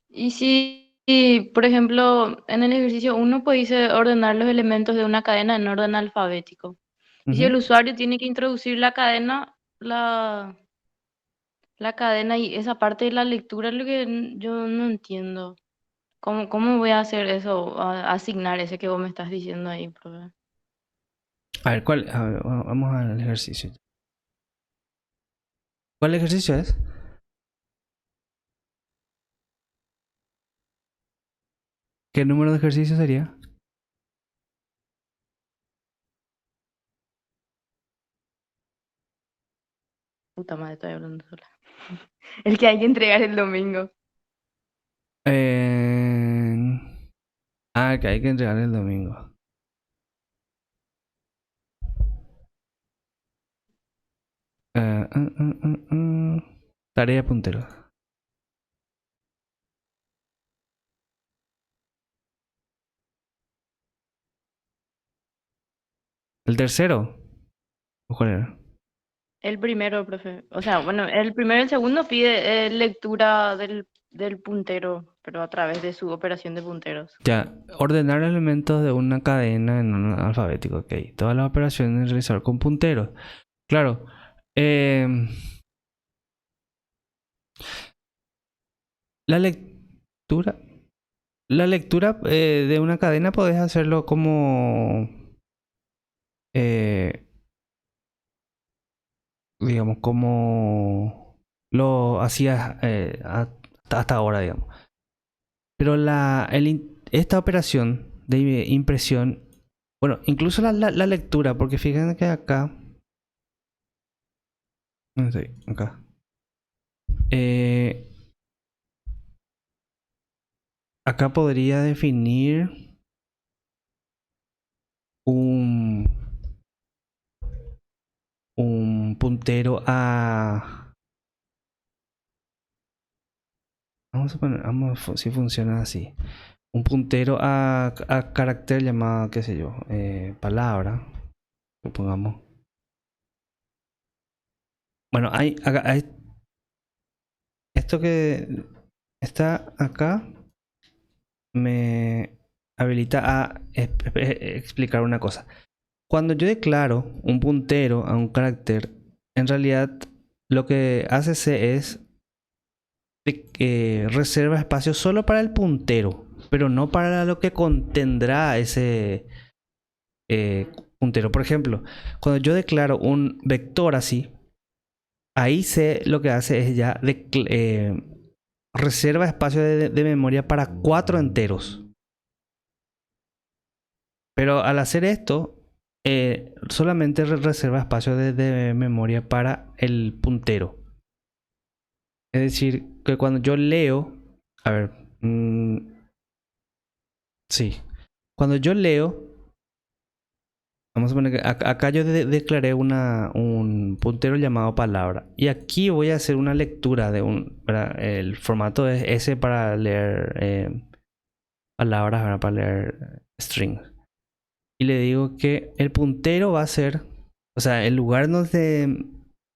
y si, por ejemplo, en el ejercicio uno puede ordenar los elementos de una cadena en orden alfabético? Y si Ujú. el usuario tiene que introducir la cadena y esa parte de la lectura es lo que yo no entiendo. ¿Cómo voy a hacer eso, asignar ese que vos me estás diciendo ahí, profe? A ver, ¿cuál? A ver, vamos al ejercicio. ¿Cuál ejercicio es? ¿Qué número de ejercicio sería? Puta madre, estoy hablando sola. El que hay que entregar el domingo. Eh, que hay que entregar el domingo. Eh, uh, uh, Tarea de puntero. ¿El tercero? ¿O cuál era? El primero, profe. O sea, bueno, el primero y el segundo pide lectura del puntero, pero a través de su operación de punteros. Ya, ordenar elementos de una cadena en un alfabético, ok. Todas las operaciones realizar con punteros. Claro. em, la lectura. La lectura de una cadena podés hacerlo como, eh, digamos, como lo hacías hasta ahora, digamos. Pero esta operación de impresión, bueno, incluso la lectura, porque fíjense que acá, no sé, acá, eh, acá podría definir un, un puntero a... Vamos a poner, si funciona así. Un puntero a carácter llamado, qué sé yo, palabra, supongamos. Bueno, esto que está acá me habilita a explicar una cosa. Cuando yo declaro un puntero a un carácter, en realidad lo que hace C es reserva espacio solo para el puntero, pero no para lo que contendrá ese puntero. Por ejemplo, cuando yo declaro un vector así, ahí C lo que hace es ya reserva espacio de memoria para 4 enteros. Pero al hacer esto, solamente reserva espacio de memoria para el puntero. Es decir, que cuando yo leo, a ver, sí, cuando yo leo, vamos a poner que acá yo declaré un puntero llamado palabra. Y aquí voy a hacer una lectura de el formato es S para leer palabras, ¿verdad? Para leer strings. Y le digo que el puntero va a ser, o sea, el lugar donde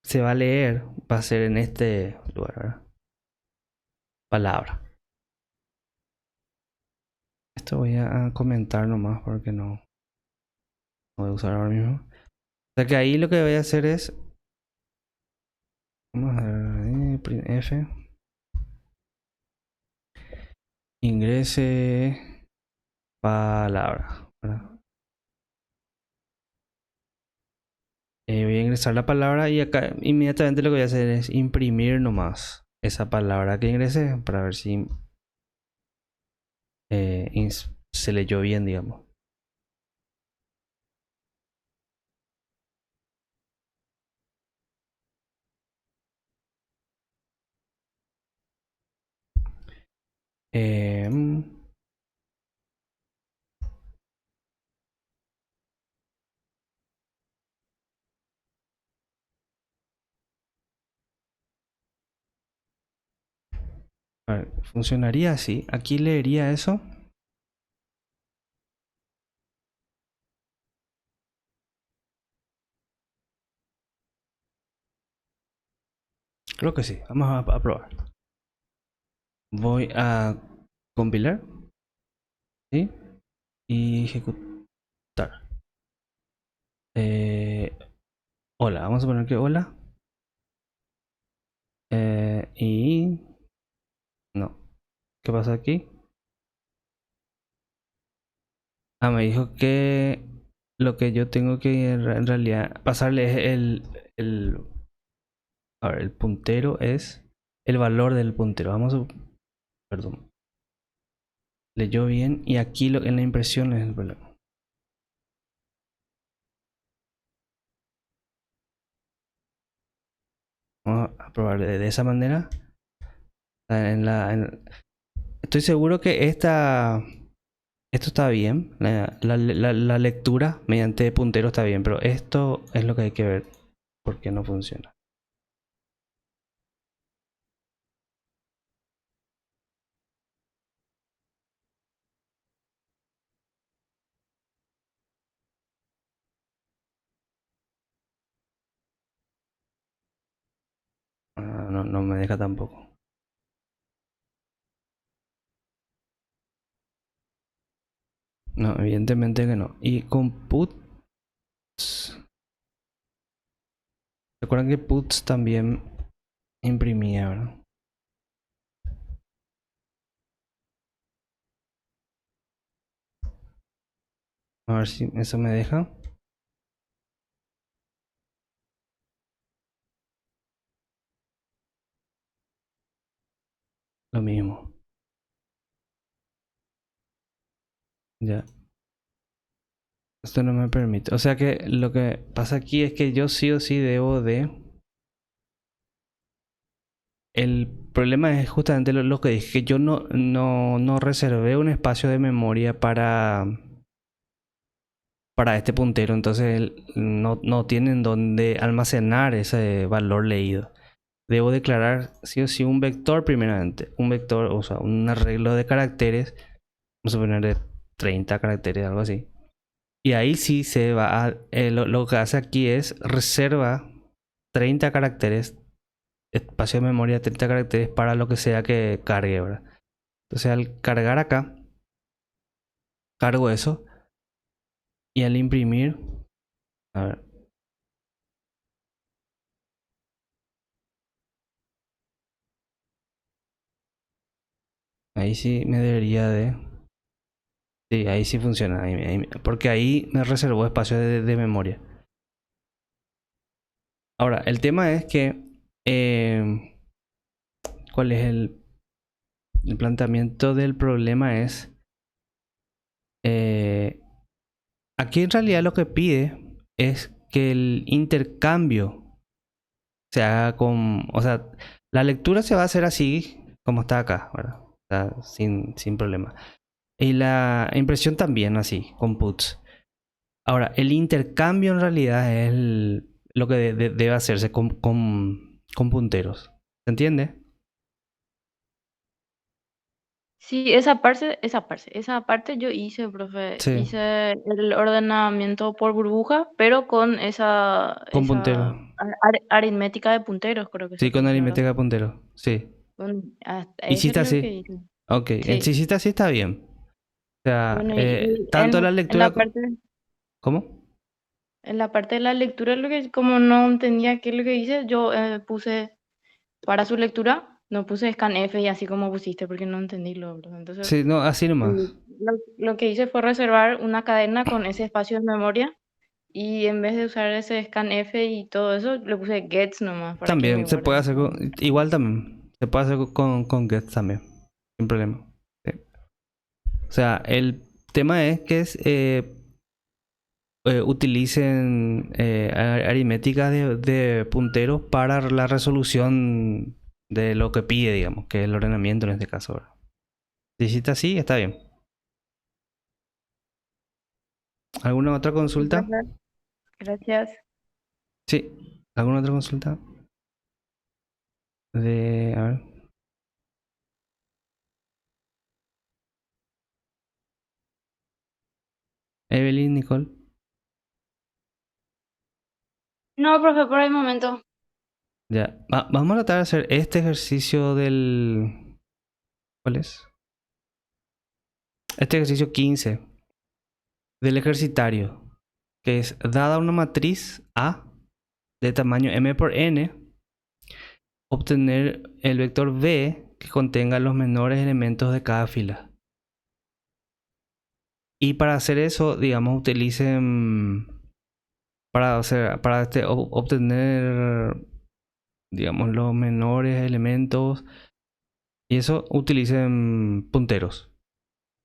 se va a leer va a ser en este lugar, ¿verdad? Palabra. Esto voy a comentar nomás porque no voy a usar ahora mismo. O sea que ahí lo que voy a hacer es, vamos a ver, print F, ingrese palabra, ¿verdad? Voy a ingresar la palabra y acá inmediatamente lo que voy a hacer es imprimir nomás esa palabra que ingresé para ver si se leyó bien, digamos. Eh, mm, a ver, funcionaría así. Aquí leería eso. Creo que sí. Vamos a probar. Voy a compilar, ¿sí? Y ejecutar. Eh, hola, vamos a poner que hola. Y no. ¿Qué pasa aquí? Me dijo que lo que yo tengo que en realidad pasarle es a ver, el puntero es el valor del puntero. Perdón. leyó bien y aquí en la impresión es el problema. Vamos a probar de esa manera. Estoy seguro que esto está bien. La lectura mediante puntero está bien, pero esto es lo que hay que ver por qué no funciona. No, no me deja tampoco. No, evidentemente que no. Y con puts. Recuerdan que puts también imprimía, ¿verdad? A ver si eso me deja. Lo mismo. Ya. Esto no me permite. O sea que lo que pasa aquí es que yo sí o sí debo de... El problema es justamente lo que dije, que yo no reservé un espacio de memoria para este puntero, entonces no tienen donde almacenar ese valor leído. Debo declarar sí o sí un vector primeramente, un vector, o sea, un arreglo de caracteres, vamos a poner de 30 caracteres, algo así. Y ahí sí se va a, lo que hace aquí es reserva 30 caracteres, espacio de memoria 30 caracteres para lo que sea que cargue, ¿verdad? Entonces al cargar acá, cargo eso y al imprimir, a ver, ahí sí me debería de... Sí, ahí sí funciona, porque ahí me reservó espacio de memoria. Ahora, el tema es que... ¿cuál es el planteamiento del problema? Es... aquí en realidad lo que pide es que el intercambio se haga con... O sea, la lectura se va a hacer así como está acá, ¿verdad? O sea, sin problema. Y la impresión también así, con puts. Ahora, el intercambio en realidad es lo que debe hacerse con punteros. ¿Se entiende? Sí, esa parte yo hice, profe. Sí, Hice el ordenamiento por burbuja, pero con con esa punteros. aritmética de punteros, creo que Sí, se con dice, ¿verdad? aritmética de punteros. Sí. Eso es Hiciste lo que así. hice. Ok, en sí Sí. hiciste así está bien. O sea, Bueno, y tanto la en la lectura... parte, ¿Cómo? en la parte de la lectura, lo que, como no entendía qué es lo que hice, yo puse para su lectura, no puse scanf y así como pusiste, porque no entendí lo. Entonces, Sí, no, así nomás. lo que hice fue reservar una cadena con ese espacio de memoria y en vez de usar ese scanf y todo eso, le puse gets nomás para que me También se guarde. puede hacer igual también. Se puede hacer con Get también. Sin problema. Sí. O sea, el tema es que utilicen aritmética de punteros para la resolución de lo que pide, digamos, que es el ordenamiento en este caso, ¿verdad? Si hiciste así, está bien. ¿Alguna otra Sí, consulta? profe, gracias. Sí. ¿Alguna otra consulta? A ver. Evelyn, Nicole. No, profe, por el momento. Ya. Vamos a tratar de hacer este ejercicio del... ¿Cuál es? Este ejercicio 15 del ejercitario, que es dada una matriz A de tamaño m por n, obtener el vector B que contenga los menores elementos de cada fila. Y para hacer eso, digamos, utilicen obtener, digamos, los menores elementos y eso utilicen punteros.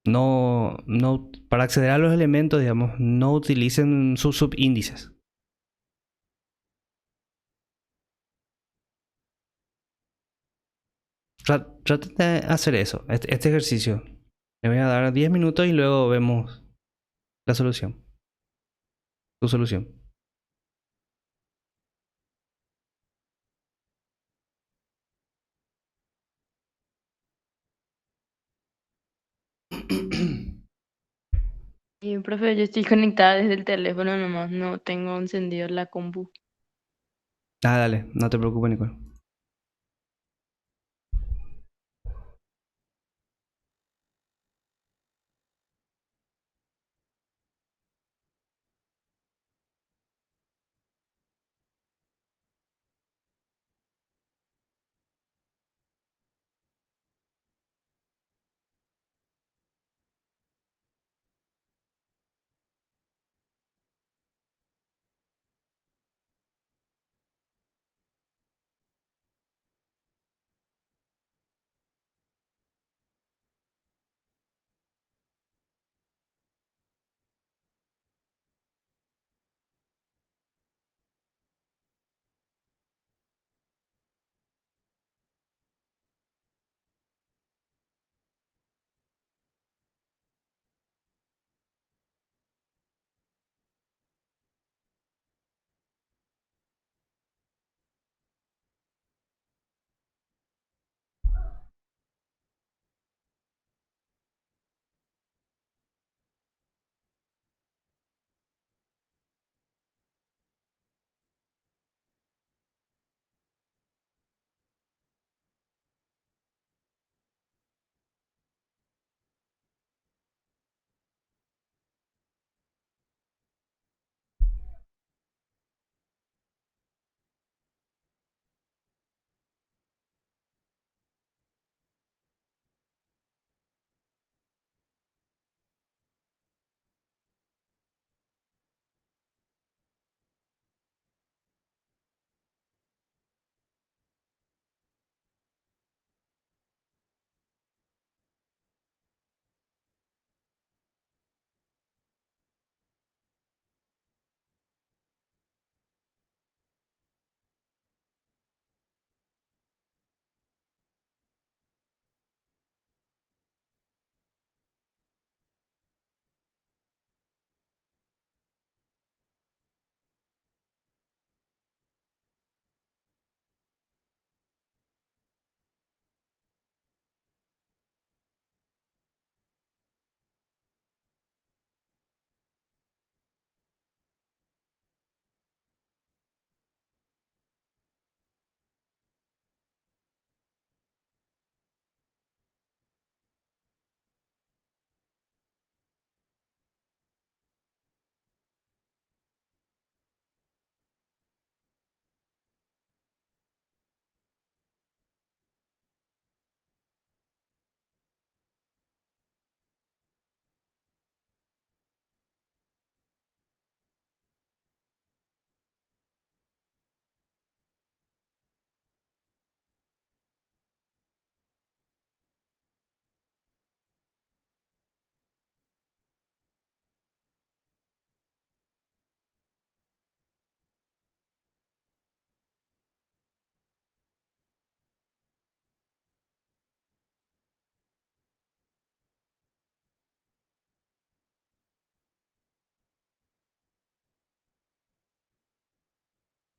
Para acceder a los elementos, digamos, no utilicen sus subíndices. Traten de hacer eso, este ejercicio. Le voy a dar 10 minutos y luego vemos la solución, tu solución. Y profe, yo estoy conectada desde el teléfono nomás, no tengo encendido la compu. Ah, dale, no te preocupes, Nicole.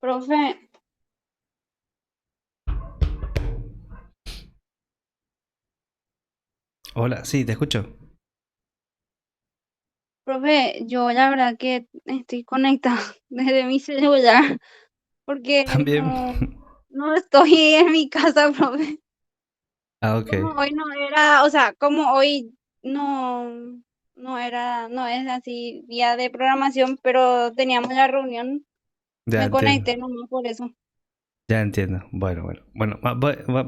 Profe, Hola, sí, te escucho. profe, yo la verdad que estoy conectada desde mi celular porque También. no estoy en mi casa, profe. Ah, ok. Como hoy no era, o sea, como hoy no, no es así día de programación, pero teníamos la reunión, Ya me entiendo. conecté nomás por eso. Ya entiendo. Bueno,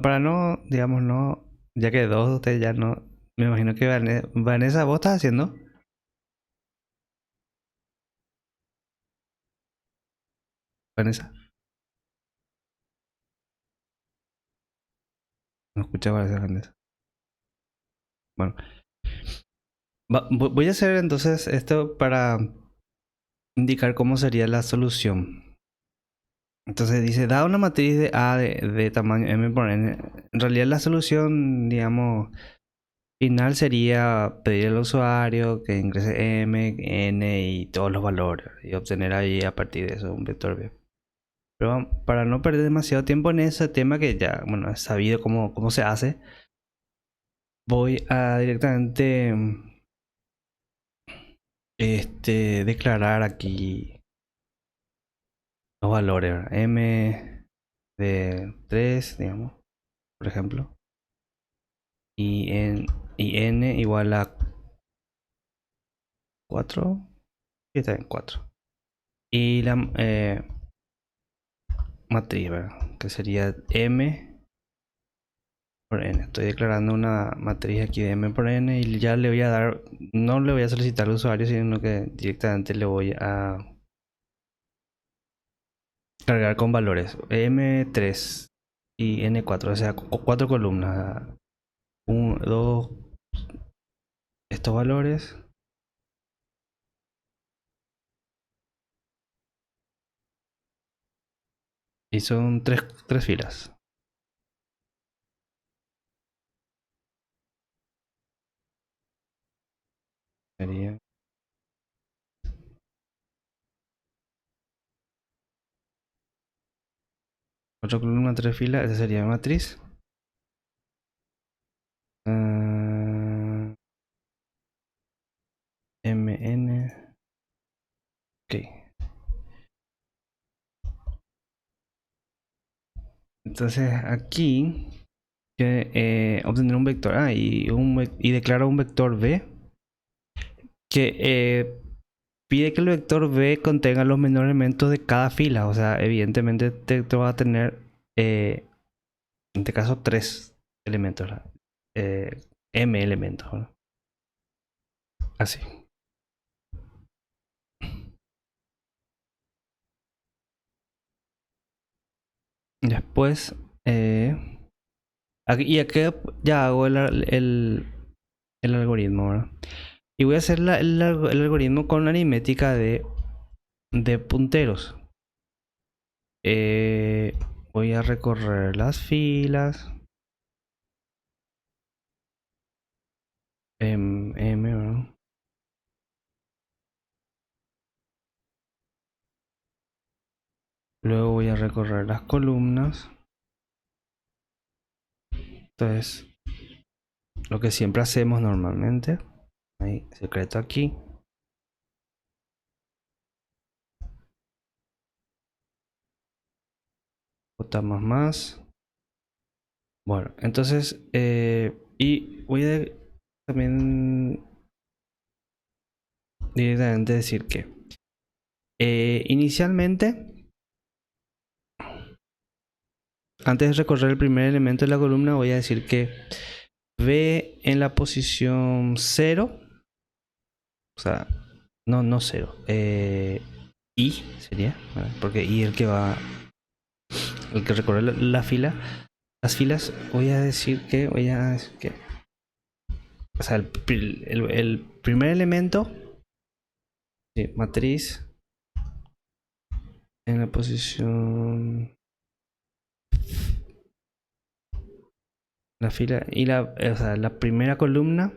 para no, digamos, no, ya que dos de ustedes ya no, me imagino que Vanessa, ¿vos estás haciendo? Vanessa, no escuchaba a Vanessa. Bueno, Voy a hacer entonces esto para indicar cómo sería la solución. Entonces dice, da una matriz de A de tamaño m por n. En realidad la solución, digamos, final sería pedir al usuario que ingrese m, n y todos los valores y obtener ahí a partir de eso un vector b. Pero para no perder demasiado tiempo en ese tema que ya, bueno, es sabido cómo se hace, voy a directamente declarar aquí los valores, ¿verdad? M de 3, digamos, por ejemplo, y n igual a 4, y está en 4. Y la matriz, ¿verdad? Que sería m por n. Estoy declarando una matriz aquí de m por n y ya le voy a dar, no le voy a solicitar al usuario, sino que directamente le voy a cargar con valores m3 y n4, o sea, 4 columnas. 1, 2, estos valores. Y son tres filas. Sería 4 columnas, 3 filas. Esa sería mi matriz. MN. Ok. Entonces aquí que obtener un vector A y declaro un vector B que pide que el vector B contenga los menores elementos de cada fila. O sea, evidentemente te va a tener en este caso 3 elementos, M elementos, ¿verdad? Así. Después, y aquí ya hago el algoritmo, ¿verdad? Y voy a hacer el algoritmo con la aritmética de punteros. Voy a recorrer las filas. ¿Verdad? Luego voy a recorrer las columnas. Entonces, lo que siempre hacemos normalmente. Ahí, secreto aquí. Botamos más. Bueno, entonces, y voy a también directamente decir que inicialmente, antes de recorrer el primer elemento de la columna, voy a decir que V en la posición 0, o sea, no 0, I sería, ¿verdad? Porque I el que recorre la fila, las filas, voy a decir que, o sea, el primer elemento, sí, matriz en la posición, la fila y o sea, la primera columna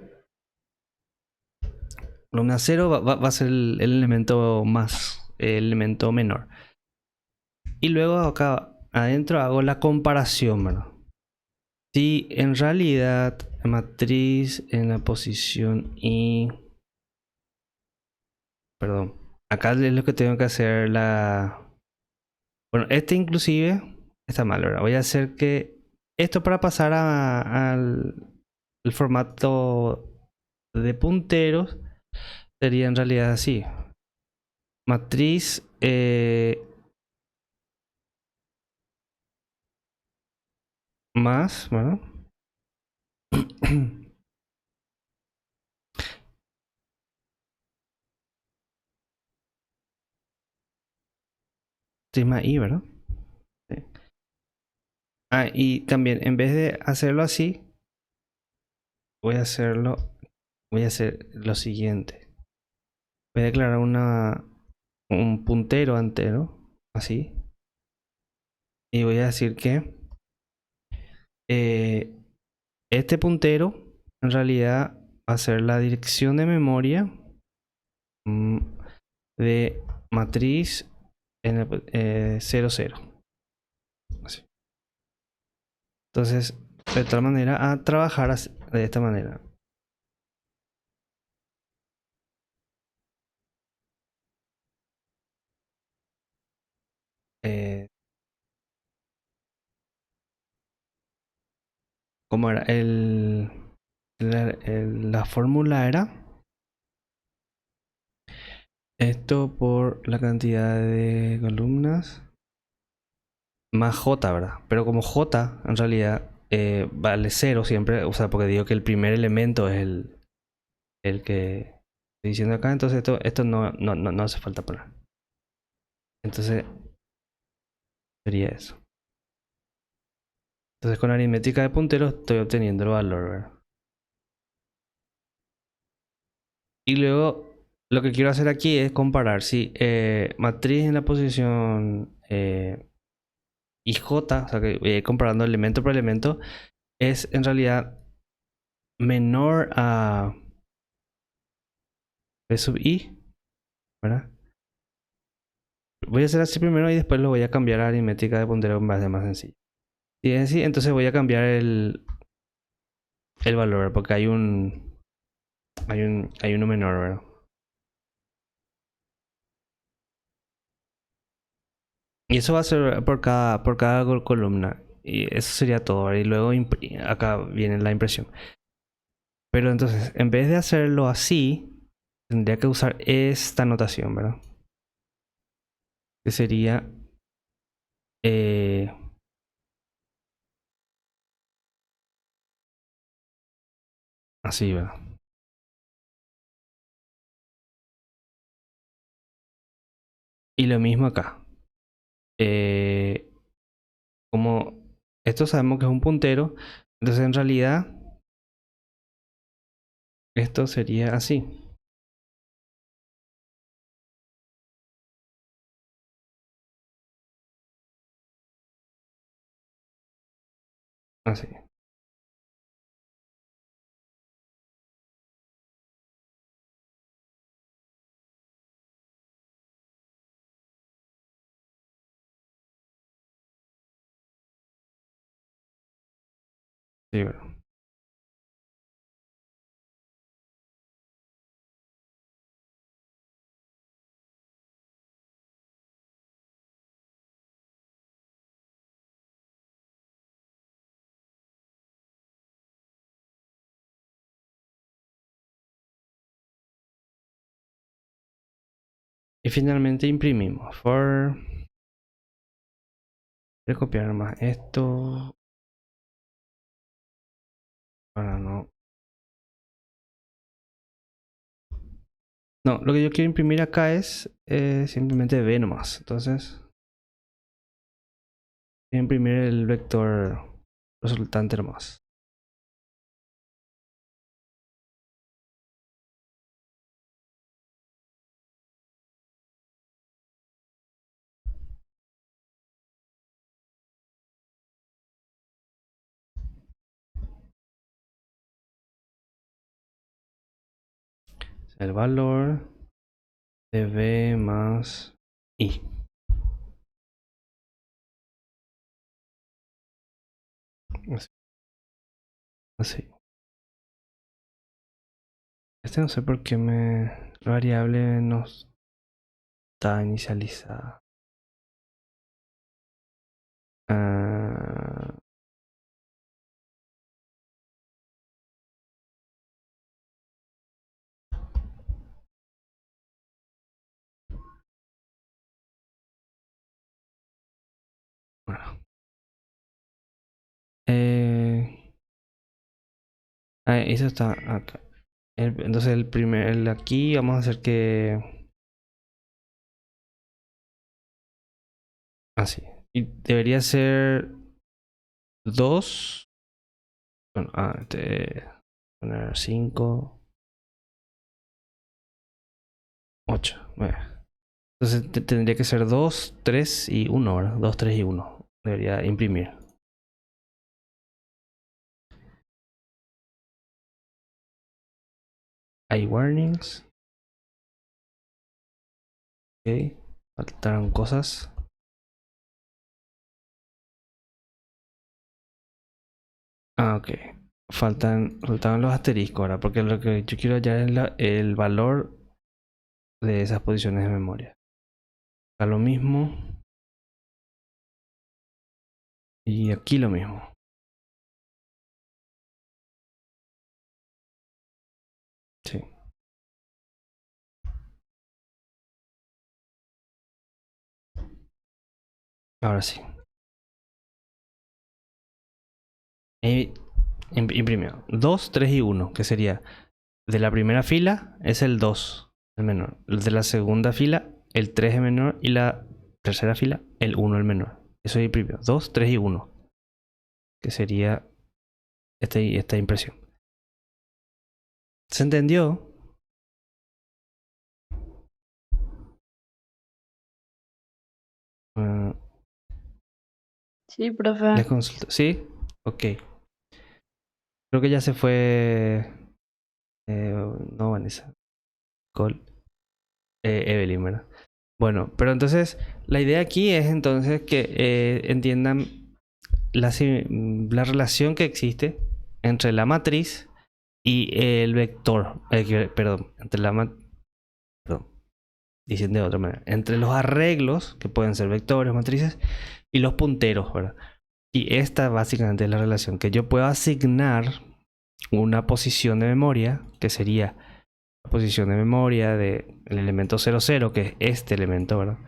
0 va a ser el elemento el elemento menor. Y luego acá adentro hago la comparación, ¿verdad? Si en realidad matriz en la posición I, perdón, acá es lo que tengo que hacer bueno, inclusive está mal, ¿verdad? Voy a hacer que esto para pasar al formato de punteros sería en realidad así. Matriz más, bueno. Más I, ¿verdad? Sí. Y también en vez de hacerlo así, voy a hacerlo voy a hacer lo siguiente. Voy a declarar un puntero entero, así. Y voy a decir que este puntero en realidad va a ser la dirección de memoria de matriz en 00. Así. Entonces, de tal manera a trabajar de esta manera. ¿Cómo era? La fórmula era esto por la cantidad de columnas más J, ¿verdad? Pero como J en realidad vale 0 siempre, o sea, porque digo que el primer elemento es el que estoy diciendo acá, entonces esto no hace falta poner. Entonces sería eso. Entonces con aritmética de punteros estoy obteniendo el valor, ¿verdad? Y luego lo que quiero hacer aquí es comparar si matriz en la posición IJ, o sea que voy a ir comparando elemento por elemento, es en realidad menor a B sub I, ¿verdad? Voy a hacer así primero y después lo voy a cambiar a aritmética de puntero en base más sencillo. Si es así, entonces voy a cambiar el valor porque hay uno menor, ¿verdad? Y eso va a ser por cada columna. Y eso sería todo, ¿verdad? Y luego acá viene la impresión. Pero entonces, en vez de hacerlo así, tendría que usar esta notación, ¿verdad? Que sería así, ¿verdad? Y lo mismo acá. Como esto sabemos que es un puntero, entonces en realidad esto sería así. Así. Sí, ¿verdad? Y finalmente imprimimos. Voy a copiar nomás esto. Para no. No, lo que yo quiero imprimir acá es simplemente B nomás. Entonces, voy a imprimir el vector resultante nomás. El valor de B más I. Así. Así. Este no sé por qué la variable no está inicializada. Ah, bueno. Eso está acá. Entonces el aquí vamos a hacer que así. Y debería ser 2. Bueno, poner 5. 8. Entonces tendría que ser 2, 3 y 1, ¿verdad? 2, 3 y 1. Debería imprimir. Hay warnings. Ok. Faltaron cosas. Ok. Faltaban los asteriscos ahora, porque lo que yo quiero hallar es el valor de esas posiciones de memoria. Acá lo mismo. Y aquí lo mismo. Sí. Ahora sí. Imprimió 2, 3 y 1, que sería de la primera fila es el 2, el menor. El de la segunda fila, el 3 el menor. Y la tercera fila, el 1 el menor. Eso imprimió 2, 3 y 1, que sería esta impresión. ¿Se entendió? Uh, Sí, profe. Les consulto. ¿Sí? Ok. Creo que ya se fue. No, Vanessa. Cole. Evelyn, ¿verdad? Bueno, pero entonces la idea aquí es entonces que entiendan la relación que existe entre la matriz y el vector. Perdón, perdón, dicen de otra manera. Entre los arreglos, que pueden ser vectores, matrices, y los punteros, ¿verdad? Y esta básicamente es la relación que yo puedo asignar una posición de memoria, que sería la posición de memoria del elemento 00, que es este elemento, ¿verdad?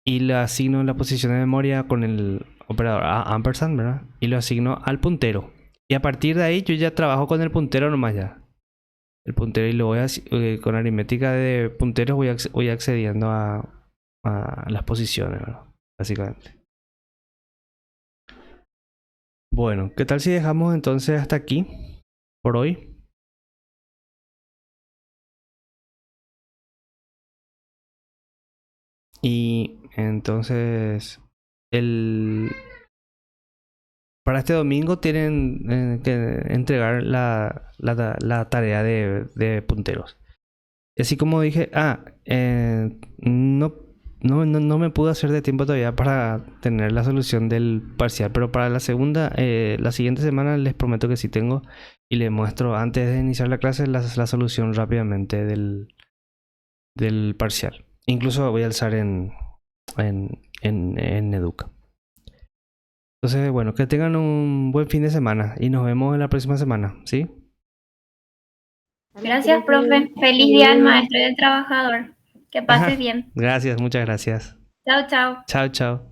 Y le asigno la posición de memoria con el operador ampersand, ¿verdad? Y lo asigno al puntero. Y a partir de ahí yo ya trabajo con el puntero nomás ya. El puntero, y lo voy con aritmética de punteros voy accediendo a las posiciones, ¿verdad? Básicamente. Bueno, ¿qué tal si dejamos entonces hasta aquí por hoy? Y entonces, para este domingo tienen que entregar la tarea de punteros. Así como dije, no me pude hacer de tiempo todavía para tener la solución del parcial, pero para la siguiente semana les prometo que sí tengo, y les muestro antes de iniciar la clase la solución rápidamente del parcial. Incluso voy a alzar en Educa. Entonces, bueno, que tengan un buen fin de semana y nos vemos en la próxima semana, ¿sí? Gracias, profe. Feliz día al maestro y del trabajador. Que pases bien. Gracias, muchas gracias. Chao, chao. Chao, chao.